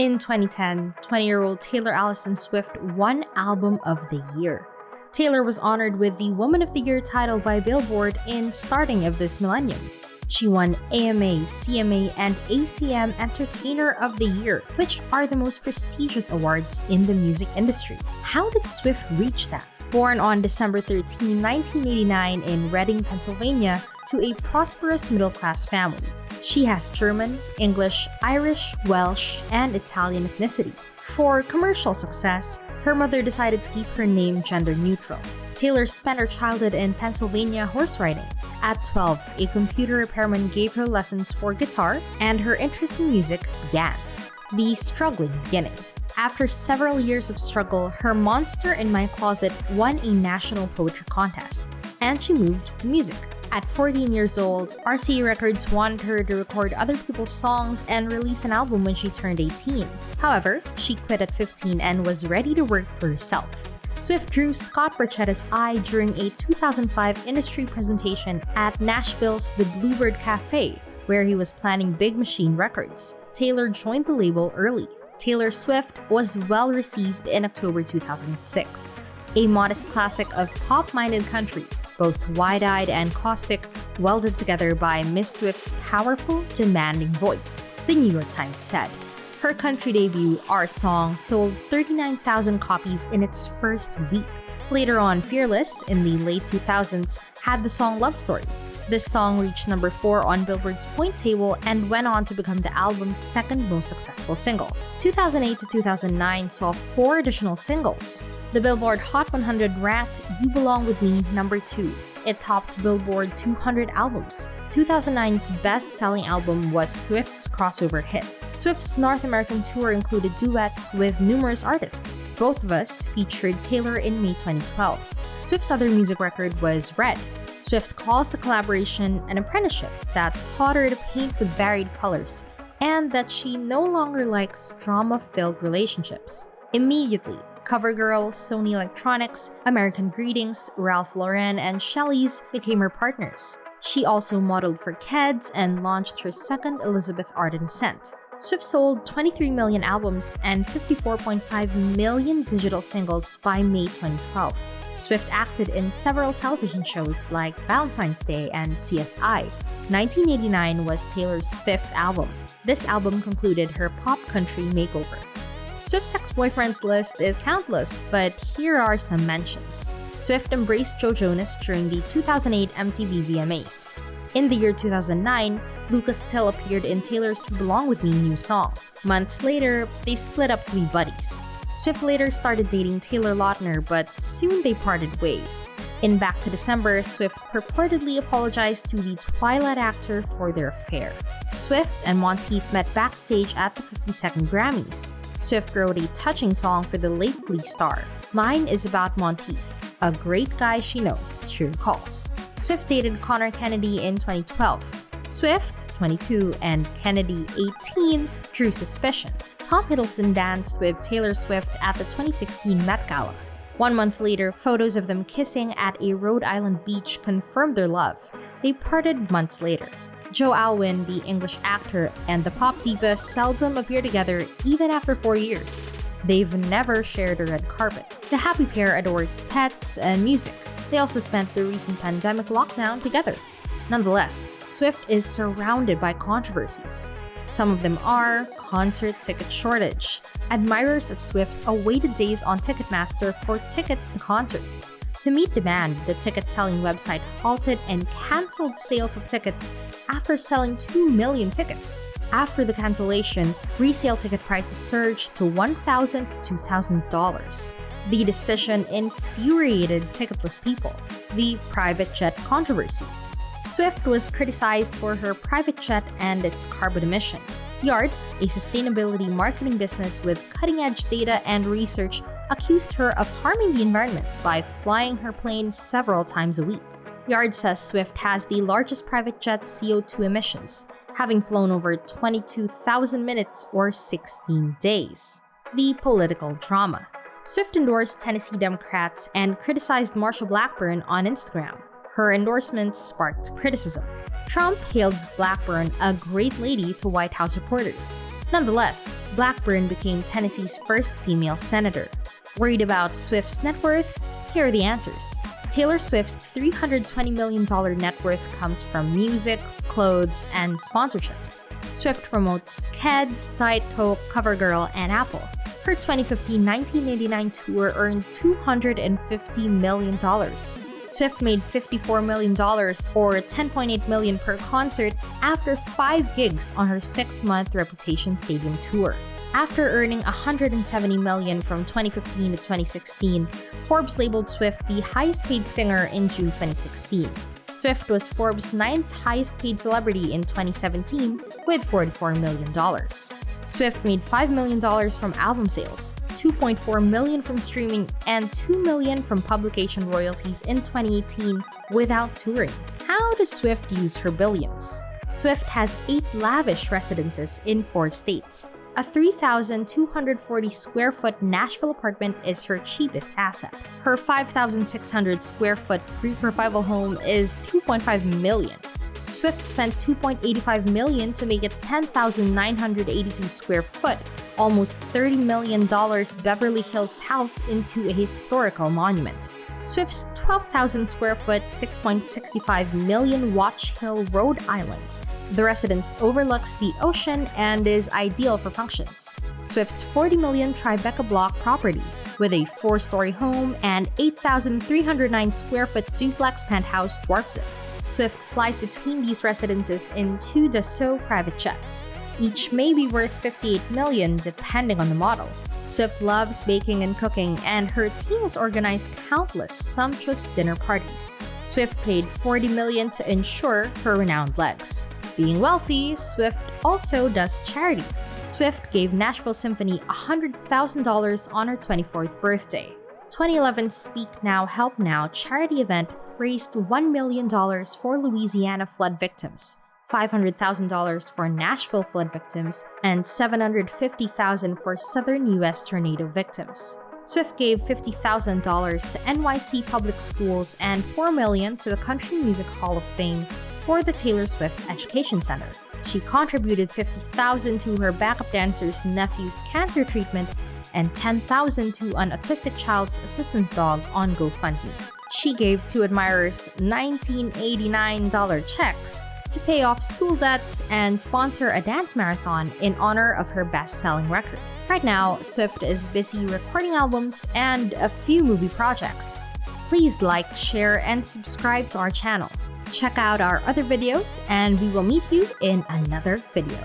In 2010, 20-year-old Taylor Alison Swift won Album of the Year. Taylor was honored with the Woman of the Year title by Billboard in starting of this millennium. She won AMA, CMA, and ACM Entertainer of the Year, which are the most prestigious awards in the music industry. How did Swift reach that? Born on December 13, 1989 in Reading, Pennsylvania, to a prosperous middle-class family. She has German, English, Irish, Welsh, and Italian ethnicity. For commercial success, her mother decided to keep her name gender neutral. Taylor spent her childhood in Pennsylvania horse riding. At 12, a computer repairman gave her lessons for guitar, and her interest in music began. The struggling beginning. After several years of struggle, her Monster in My Closet won a national poetry contest, and she moved to music. At 14 years old, RCA Records wanted her to record other people's songs and release an album when she turned 18. However, she quit at 15 and was ready to work for herself. Swift drew Scott Borchetta's eye during a 2005 industry presentation at Nashville's The Bluebird Cafe, where he was planning Big Machine Records. Taylor joined the label early. Taylor Swift was well received in October 2006. A modest classic of pop-minded country, both wide-eyed and caustic, welded together by Miss Swift's powerful, demanding voice, the New York Times said. Her country debut, Our Song, sold 39,000 copies in its first week. Later on, Fearless, in the late 2000s, had the song Love Story. This song reached number 4 on Billboard's point table and went on to become the album's second most successful single. 2008 to 2009 saw 4 additional singles. The Billboard Hot 100 ranked You Belong With Me number 2. It topped Billboard 200 albums. 2009's best-selling album was Swift's crossover hit. Swift's North American tour included duets with numerous artists. Both of Us featured Taylor in May 2012. Swift's other music record was Red. Swift calls the collaboration an apprenticeship that taught her to paint with varied colors, and that she no longer likes drama-filled relationships. Immediately, CoverGirl, Sony Electronics, American Greetings, Ralph Lauren, and Shelley's became her partners. She also modeled for Keds and launched her second Elizabeth Arden scent. Swift sold 23 million albums and 54.5 million digital singles by May 2012. Swift acted in several television shows like Valentine's Day and CSI. 1989 was Taylor's 5th album. This album concluded her pop country makeover. Swift's ex-boyfriends list is countless, but here are some mentions. Swift embraced Joe Jonas during the 2008 MTV VMAs. In the year 2009, Lucas Till appeared in Taylor's Belong With Me new song. Months later, they split up to be buddies. Swift later started dating Taylor Lautner, but soon they parted ways. In Back to December, Swift purportedly apologized to the Twilight actor for their affair. Swift and Monteith met backstage at the 52nd Grammys. Swift wrote a touching song for the late Glee star. Mine is about Monteith, a great guy she knows, she recalls. Swift dated Connor Kennedy in 2012. Swift, 22, and Kennedy, 18, drew suspicion. Tom Hiddleston danced with Taylor Swift at the 2016 Met Gala. 1 month later, photos of them kissing at a Rhode Island beach confirmed their love. They parted months later. Joe Alwyn, the English actor, and the pop diva seldom appear together even after 4 years. They've never shared a red carpet. The happy pair adores pets and music. They also spent the recent pandemic lockdown together. Nonetheless, Swift is surrounded by controversies. Some of them are concert ticket shortage. Admirers of Swift awaited days on Ticketmaster for tickets to concerts. To meet demand, the ticket-selling website halted and canceled sales of tickets after selling 2 million tickets. After the cancellation, resale ticket prices surged to $1,000 to $2,000. The decision infuriated ticketless people. The private jet controversies. Swift was criticized for her private jet and its carbon emission. Yard, a sustainability marketing business with cutting-edge data and research, accused her of harming the environment by flying her plane several times a week. Yard says Swift has the largest private jet CO2 emissions, having flown over 22,000 minutes or 16 days. The political drama. Swift endorsed Tennessee Democrats and criticized Marsha Blackburn on Instagram. Her endorsements sparked criticism. Trump hailed Blackburn a great lady to White House reporters. Nonetheless, Blackburn became Tennessee's first female senator. Worried about Swift's net worth? Here are the answers. Taylor Swift's $320 million net worth comes from music, clothes, and sponsorships. Swift promotes Keds, Diet Coke, CoverGirl, and Apple. Her 2015-1989 tour earned $250 million. Swift made $54 million or $10.8 million per concert after 5 gigs on her 6-month Reputation Stadium tour. After earning $170 million from 2015 to 2016, Forbes labeled Swift the highest-paid singer in June 2016. Swift was Forbes' 9th highest-paid celebrity in 2017 with $44 million. Swift made $5 million from album sales, $2.4 million from streaming, and $2 million from publication royalties in 2018 without touring. How does Swift use her billions? Swift has 8 lavish residences in 4 states. A 3,240 square foot Nashville apartment is her cheapest asset. Her 5,600 square foot Greek Revival home is $2.5 million. Swift spent $2.85 million to make a 10,982 square foot, almost $30 million Beverly Hills house into a historical monument. Swift's 12,000 square foot, $6.65 million Watch Hill, Rhode Island. The residence overlooks the ocean and is ideal for functions. Swift's $40 million Tribeca Block property, with a 4-story home and 8,309 square foot duplex penthouse dwarfs it. Swift flies between these residences in 2 Dassault private jets. Each may be worth $58 million depending on the model. Swift loves baking and cooking, and her team has organized countless sumptuous dinner parties. Swift paid $40 million to ensure her renowned legs. Being wealthy, Swift also does charity. Swift gave Nashville Symphony $100,000 on her 24th birthday. 2011 Speak Now, Help Now charity event raised $1 million for Louisiana flood victims, $500,000 for Nashville flood victims, and $750,000 for southern U.S. tornado victims. Swift gave $50,000 to NYC public schools and $4 million to the Country Music Hall of Fame for the Taylor Swift Education Center. She contributed $50,000 to her backup dancer's nephew's cancer treatment and $10,000 to an autistic child's assistance dog on GoFundMe. She gave 2 admirers $1989 checks to pay off school debts and sponsor a dance marathon in honor of her best-selling record. Right now, Swift is busy recording albums and a few movie projects. Please like, share, and subscribe to our channel. Check out our other videos, and we will meet you in another video.